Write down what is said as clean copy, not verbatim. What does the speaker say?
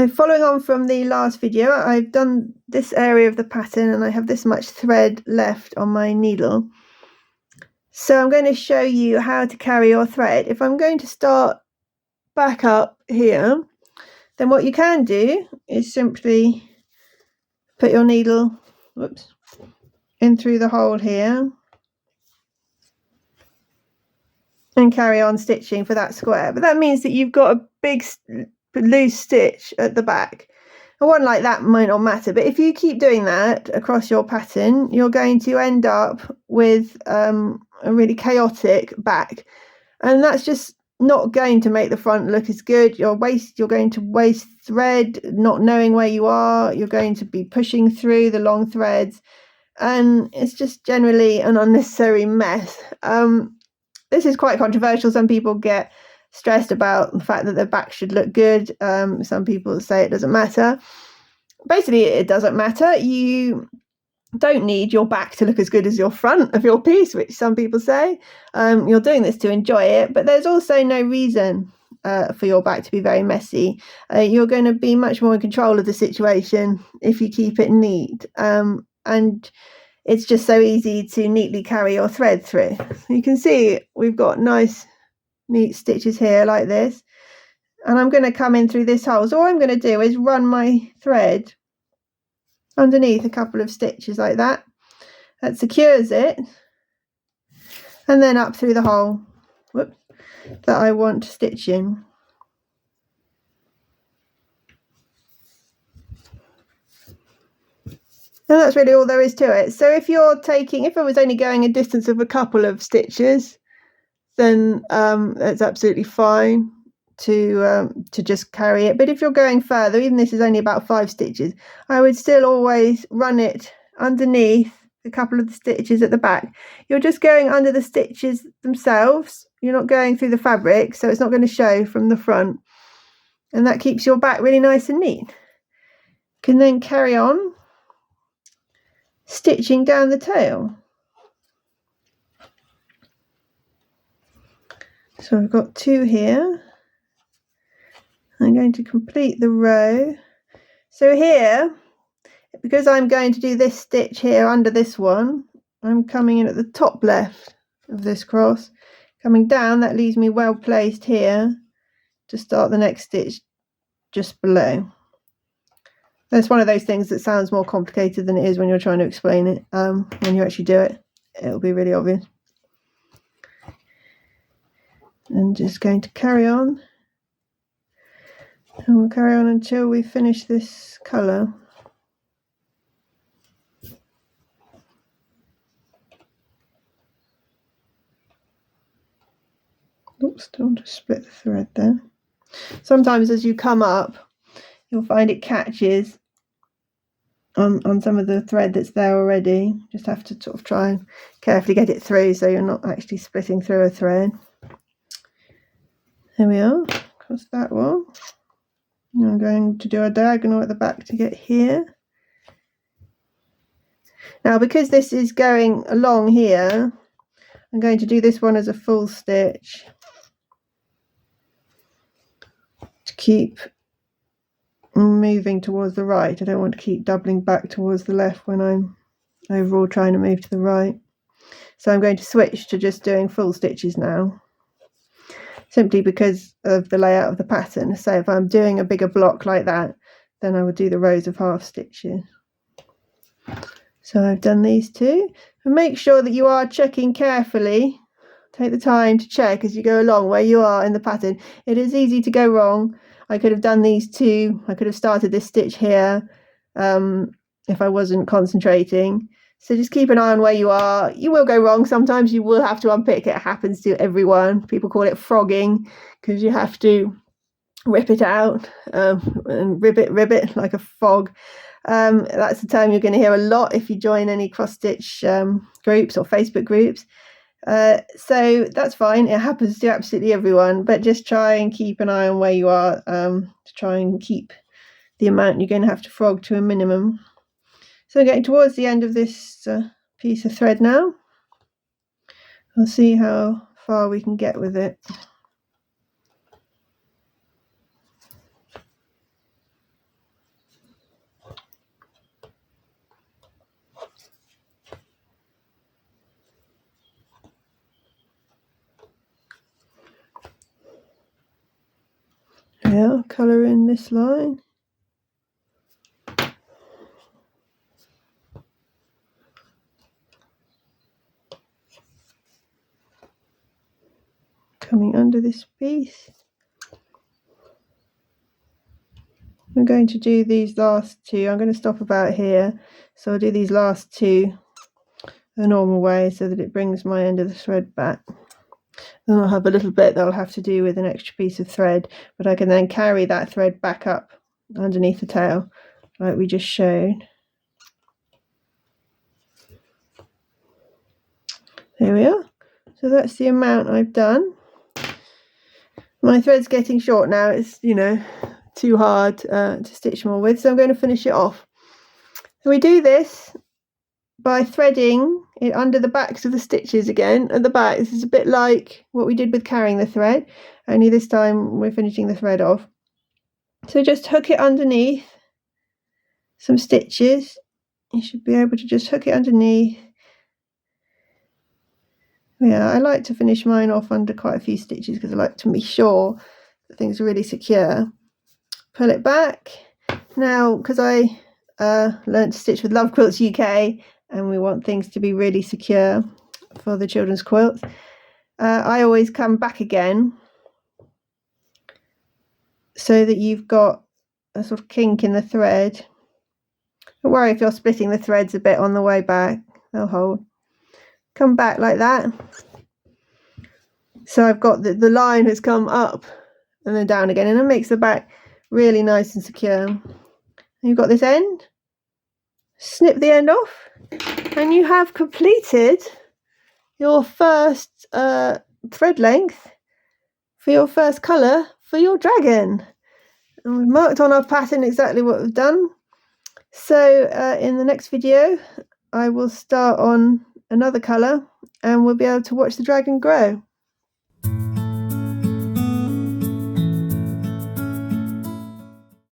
Following on from the last video, I've done this area of the pattern and I have this much thread left on my needle. So I'm going to show you how to carry your thread. If I'm going to start back up here, then what you can do is simply put your needle in through the hole here and carry on stitching for that square. But that means that you've got a big loose stitch at the back. And one like that might not matter, but if you keep doing that across your pattern, you're going to end up with a really chaotic back, and that's just not going to make the front look as good. You're going to waste thread, not knowing where you are. You're going to be pushing through the long threads, and it's just generally an unnecessary mess. This is quite controversial. Some people get stressed about the fact that their back should look good. Some people say it doesn't matter. Basically, it doesn't matter. You don't need your back to look as good as your front of your piece, which some people say. You're doing this to enjoy it, but there's also no reason for your back to be very messy. You're going to be much more in control of the situation if you keep it neat. And it's just so easy to neatly carry your thread through. You can see we've got nice neat stitches here like this, and I'm going to come in through this hole. So all I'm going to do is run my thread underneath a couple of stitches like that. That secures it, and then up through the hole that I want to stitch in. And that's really all there is to it. So if I was only going a distance of a couple of stitches, then that's absolutely fine to just carry it. But if you're going further, even this is only about 5 stitches, I would still always run it underneath a couple of the stitches at the back. You're just going under the stitches themselves. You're not going through the fabric, so it's not going to show from the front, and that keeps your back really nice and neat. You can then carry on stitching down the tail. So I've got 2 here. I'm going to complete the row. So here, because I'm going to do this stitch here under this one, I'm coming in at the top left of this cross, coming down. That leaves me well placed here to start the next stitch just below. That's one of those things that sounds more complicated than it is when you're trying to explain it. When you actually do it, it'll be really obvious. And just going to carry on, and we'll carry on until we finish this colour. Oops, don't want to split the thread there. Sometimes as you come up, you'll find it catches on some of the thread that's there already. Just have to sort of try and carefully get it through so you're not actually splitting through a thread. There we are, across that one. I'm going to do a diagonal at the back to get here. Now, because this is going along here, I'm going to do this one as a full stitch to keep moving towards the right. I don't want to keep doubling back towards the left when I'm overall trying to move to the right. So I'm going to switch to just doing full stitches now, simply because of the layout of the pattern. So if I'm doing a bigger block like that, then I would do the rows of half stitches. So I've done these 2, and make sure that you are checking carefully. Take the time to check as you go along where you are in the pattern. It is easy to go wrong. I could have done these 2. I could have started this stitch here if I wasn't concentrating. So just keep an eye on where you are. You will go wrong. Sometimes you will have to unpick. It happens to everyone. People call it frogging because you have to rip it out and ribbit like a fog. That's the term you're going to hear a lot if you join any cross stitch groups or Facebook groups. So that's fine. It happens to absolutely everyone, but just try and keep an eye on where you are to try and keep the amount you're going to have to frog to a minimum. So we're getting towards the end of this piece of thread now. We'll see how far we can get with it. Yeah, colour in this line. Coming under this piece. I'm going to do these last two. I'm going to stop about here. So I'll do these last two the normal way so that it brings my end of the thread back. Then I'll have a little bit that I'll have to do with an extra piece of thread, but I can then carry that thread back up underneath the tail like we just showed. There we are. So that's the amount I've done. My thread's getting short now. It's, you know, too hard to stitch more with, so I'm going to finish it off. So we do this by threading it under the backs of the stitches again at the back. This is a bit like what we did with carrying the thread, only this time we're finishing the thread off. So just hook it underneath some stitches. You should be able to just hook it underneath. Yeah, I like to finish mine off under quite a few stitches because I like to be sure that things are really secure. Pull it back. Now, because I learned to stitch with Love Quilts UK and we want things to be really secure for the children's quilts, I always come back again so that you've got a sort of kink in the thread. Don't worry if you're splitting the threads a bit on the way back, they'll hold. Come back like that. So I've got the line has come up and then down again, and it makes the back really nice and secure. And you've got this end. Snip the end off, and you have completed your first thread length for your first colour for your dragon. And we've marked on our pattern exactly what we've done. So in the next video I will start on another colour and we'll be able to watch the dragon grow.